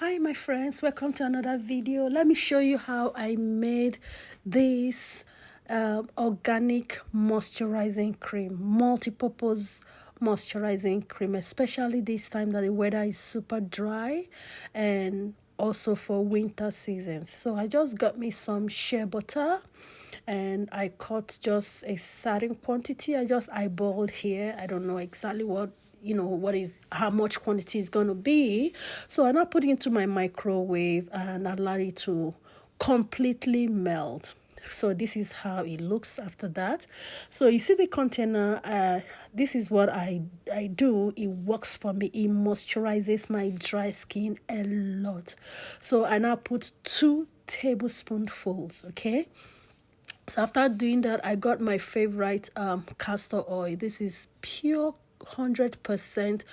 Hi my friends, welcome to another video. Let me show you how I made this organic moisturizing cream, multi-purpose moisturizing cream, especially this time that the weather is super dry and also for winter seasons. So I just got me some shea butter and I cut just a certain quantity. I just eyeballed here. I don't know exactly what how much quantity is going to be. So I now put it into my microwave and allow it to completely melt. So this is how it looks after that. So you see the container, this is what I do. It works for me. It moisturizes my dry skin a lot. So I now put 2 tablespoonfuls, okay? So after doing that, I got my favorite castor oil. This is pure 100%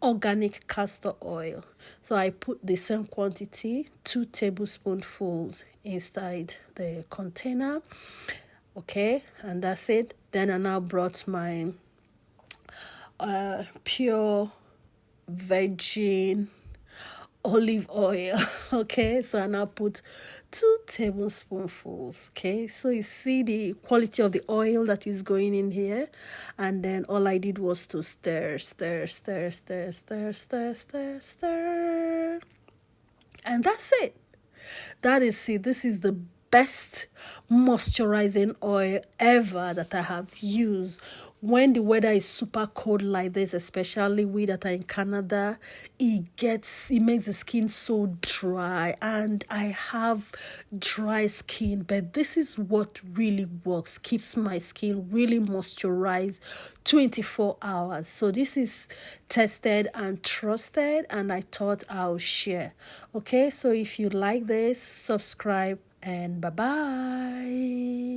organic castor oil. So I put the same quantity, 2 tablespoonfuls inside the container. Okay, and that's it. Then I now brought my pure virgin olive oil. Okay, so I now put 2 tablespoonfuls. Okay, so you see the quality of the oil that is going in here, and then all I did was to stir, and that's it. That is it. This is the best moisturizing oil ever that I have used. When the weather is super cold like this, especially we that are in Canada, it makes the skin so dry, and I have dry skin, but this is what really works, keeps my skin really moisturized 24 hours. So this is tested and trusted, and I thought I'll share. Okay, so if you like this, subscribe and bye bye.